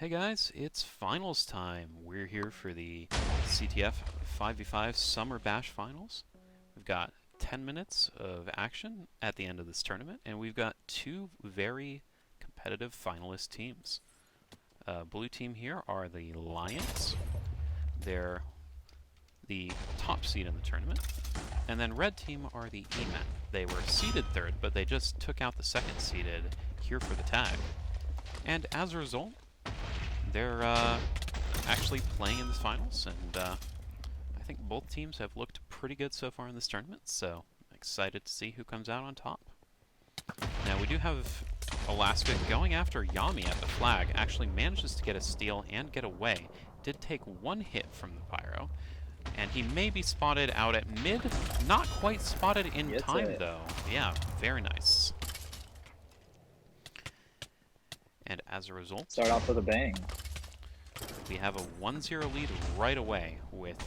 Hey guys, it's finals time. We're here for the CTF 5v5 Summer Bash Finals. We've got 10 minutes of action at the end of this tournament, and we've got two very competitive finalist teams. Blue team here are the Lions. They're the top seed in the tournament. And then red team are the E-Men. They were seeded third, but they just took out the second seeded here for the tag. And as a result, they're actually playing in the finals, and I think both teams have looked pretty good so far in this tournament, so I'm excited to see who comes out on top. Now we do have Alaska going after Yami at the flag, actually manages to get a steal and get away. Did take one hit from the Pyro, and he may be spotted out at mid. Not quite spotted in time though. Yeah, very nice. And as a result, start off with a bang. We have a 1-0 lead right away with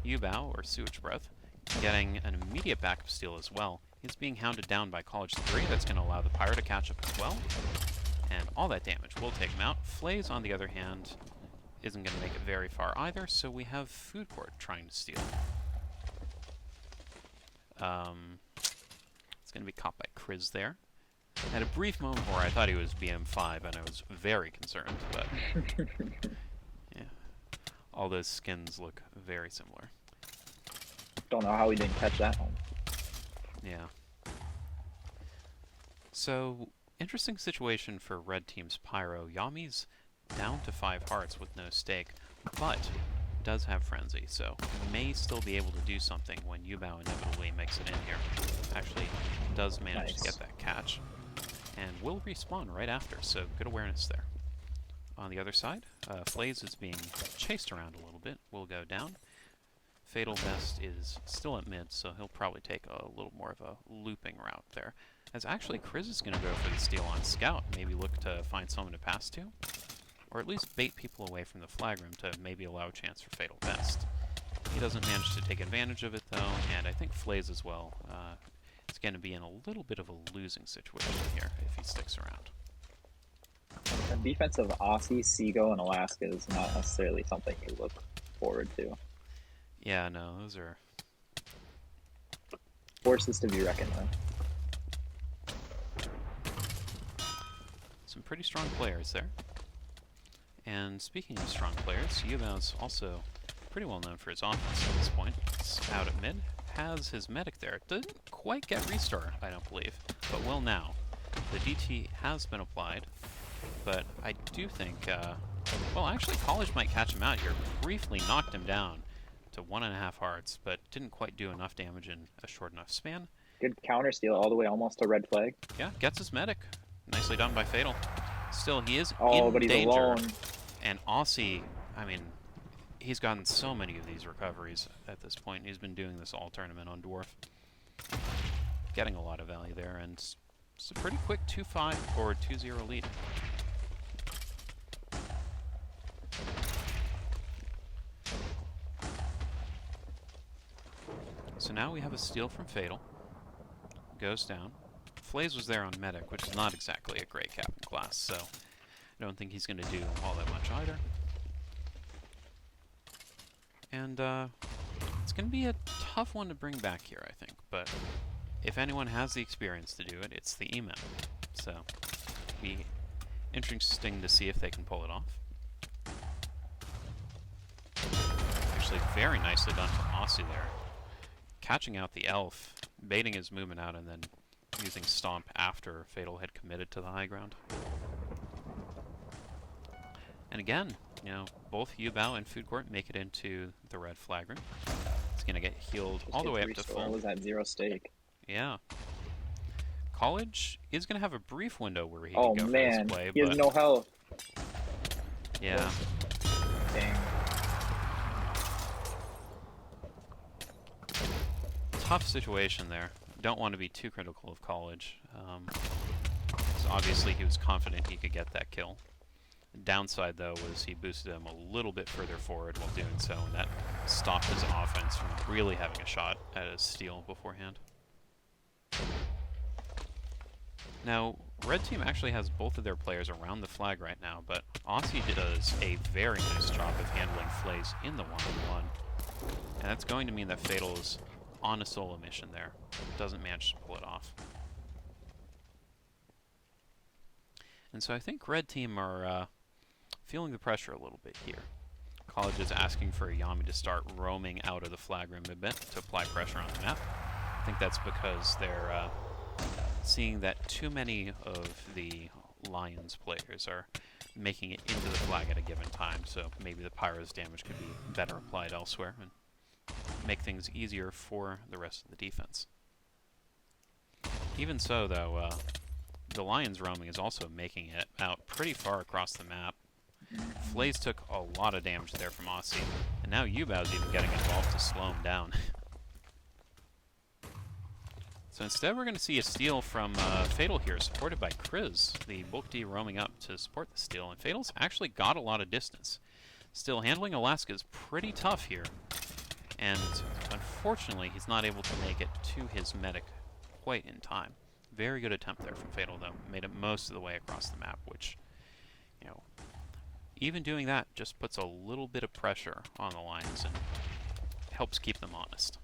Yubao, or Sewage Breath, getting an immediate backup steal as well. He's being hounded down by College 3. That's going to allow the Pyro to catch up as well. And all that damage will take him out. Flays, on the other hand, isn't going to make it very far either, so we have Food Court trying to steal. It's going to be caught by Kriz there. Had a brief moment where I thought he was BM5, and I was very concerned, but yeah, all those skins look very similar. Don't know how we didn't catch that one. Yeah. So, interesting situation for red team's Pyro. Yami's down to 5 hearts with no stake, but does have Frenzy, so may still be able to do something when Yubao inevitably makes it in here. Actually, does manage to get that catch, and will respawn right after, so good awareness there. On the other side, Flays is being chased around a little bit, will go down. Fatal Best is still at mid, so he'll probably take a little more of a looping route there. As actually Kriz is going to go for the steal on Scout, maybe look to find someone to pass to, or at least bait people away from the flag room to maybe allow a chance for Fatal Best. He doesn't manage to take advantage of it though, and I think Flays as well. It's going to be in a little bit of a losing situation here if he sticks around. The defense of Aussie, Seago, and Alaska is not necessarily something you look forward to. Yeah, no, those are forces to be reckoned with. Some pretty strong players there. And speaking of strong players, Yubao's also pretty well known for his offense at this point. It's out at mid, has his medic there. Didn't quite get restore, I don't believe, but will now. The DT has been applied, but I do think, well, actually College might catch him out here. Briefly knocked him down to 1.5 hearts, but didn't quite do enough damage in a short enough span. Good counter steal all the way almost to red flag. Yeah, gets his medic. Nicely done by Fatal. Still, he is in but he's danger. Alone. And Aussie, I mean, he's gotten so many of these recoveries at this point. He's been doing this all tournament on Dwarf. Getting a lot of value there, and it's a pretty quick 2-5 or 2-0 lead. So now we have a steal from Fatal. Goes down. Flays was there on Medic, which is not exactly a great captain class, so I don't think he's going to do all that much either. And it's going to be a tough one to bring back here, I think, but if anyone has the experience to do it, it's the E-Men. So it'll be interesting to see if they can pull it off. Actually, very nicely done from Aussie there. Catching out the elf, baiting his movement out, and then using Stomp after Fatal had committed to the high ground. And again, you know, both Yubao and Food Court make it into the red flag room. It's going to get healed all the way up to full. Was at 0 stake. Yeah. College is going to have a brief window where he can go for his play, he has no health. Yeah. Dang. Tough situation there. Don't want to be too critical of College. So obviously he was confident he could get that kill. The downside though was he boosted him a little bit further forward while doing so, and that stopped his offense from really having a shot at his steal beforehand. Now, Red team actually has both of their players around the flag right now, but Aussie does a very nice job of handling Flays in the one-on-one. And that's going to mean that Fatal is on a solo mission there. Doesn't manage to pull it off. And so I think Red team are feeling the pressure a little bit here. College is asking for Yami to start roaming out of the flag room a bit to apply pressure on the map. I think that's because they're seeing that too many of the Lions players are making it into the flag at a given time, so maybe the Pyro's damage could be better applied elsewhere and make things easier for the rest of the defense. Even so, though, the Lions roaming is also making it out pretty far across the map. Flays took a lot of damage there from Aussie, and now Yubao's even getting involved to slow him down. So instead we're going to see a steal from Fatal here, supported by Kriz, the Bulk D roaming up to support the steal, and Fatal's actually got a lot of distance. Still, handling Alaska is pretty tough here, and unfortunately he's not able to make it to his medic quite in time. Very good attempt there from Fatal, though. Made it most of the way across the map, which, you know, even doing that just puts a little bit of pressure on the Lions and helps keep them honest.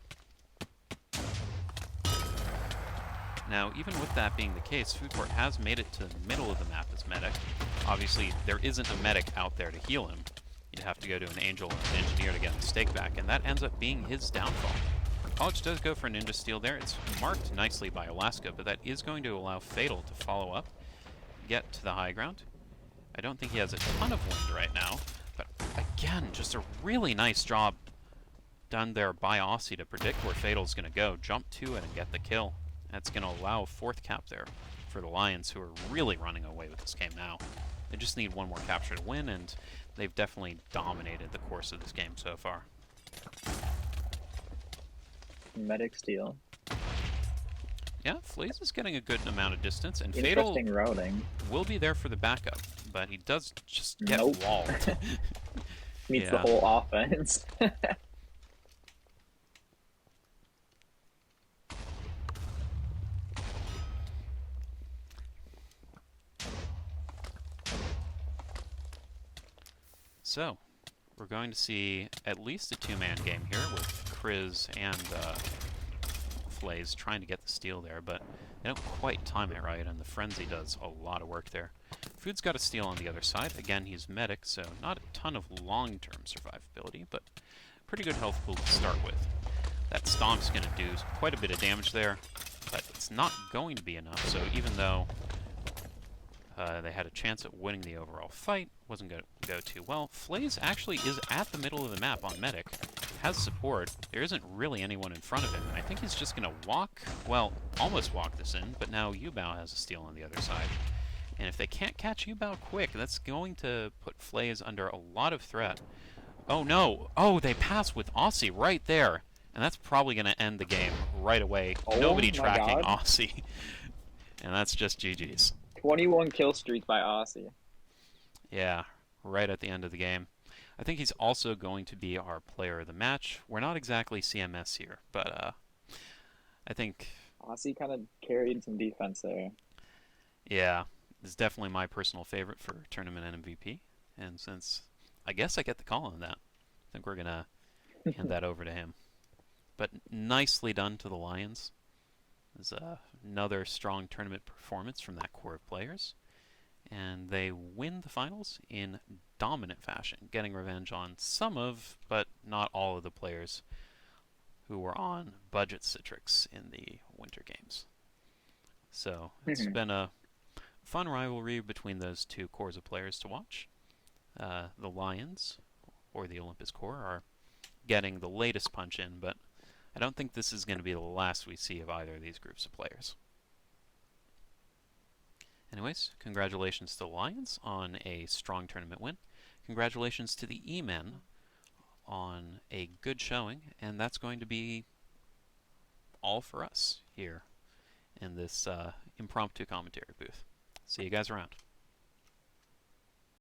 Now, even with that being the case, Foodport has made it to the middle of the map as medic. Obviously, there isn't a medic out there to heal him. You'd have to go to an Angel or an Engineer to get the stake back, and that ends up being his downfall. College does go for a Ninja Steal there. It's marked nicely by Alaska, but that is going to allow Fatal to follow up, get to the high ground. I don't think he has a ton of wind right now, but again, just a really nice job done there by Aussie to predict where Fatal's going to go, jump to it, and get the kill. That's going to allow a fourth cap there for the Lions, who are really running away with this game now. They just need one more capture to win, and they've definitely dominated the course of this game so far. Medic steal. Yeah, Flays is getting a good amount of distance, and Interesting Fatal routing. will be there for the backup, but he does just get Nope. walled. Meets Yeah. the whole offense. So, we're going to see at least a two-man game here with Kriz and Flays trying to get the steal there, but they don't quite time it right, and the Frenzy does a lot of work there. Food's got a steal on the other side. Again, he's medic, so not a ton of long-term survivability, but pretty good health pool to start with. That Stomp's going to do quite a bit of damage there, but it's not going to be enough, so even though they had a chance at winning the overall fight, wasn't going to go too well. Flays actually is at the middle of the map on medic, has support. There isn't really anyone in front of him, and I think he's just going to walk, well, almost walk this in, but now Yubao has a steal on the other side. And if they can't catch Yubao quick, that's going to put Flays under a lot of threat. Oh no! Oh, they pass with Aussie right there! And that's probably going to end the game right away. Oh Nobody my tracking God. Aussie. And that's just GG's. 21 kill streak by Aussie. Yeah, right at the end of the game. I think he's also going to be our player of the match. We're not exactly CMS here, but I think, Aussie kind of carried some defense there. yeah, it's definitely my personal favorite for tournament MVP. And since I guess I get the call on that, I think we're going to hand that over to him. But nicely done to the Lions. There's another strong tournament performance from that core of players. And they win the finals in dominant fashion, getting revenge on some of, but not all of the players who were on budget Citrix in the Winter Games. So it's been a fun rivalry between those two cores of players to watch. The Lions, or the Olympus core, are getting the latest punch in, but I don't think this is going to be the last we see of either of these groups of players. Anyways, congratulations to the Lions on a strong tournament win. Congratulations to the E-Men on a good showing, and that's going to be all for us here in this impromptu commentary booth. See you guys around.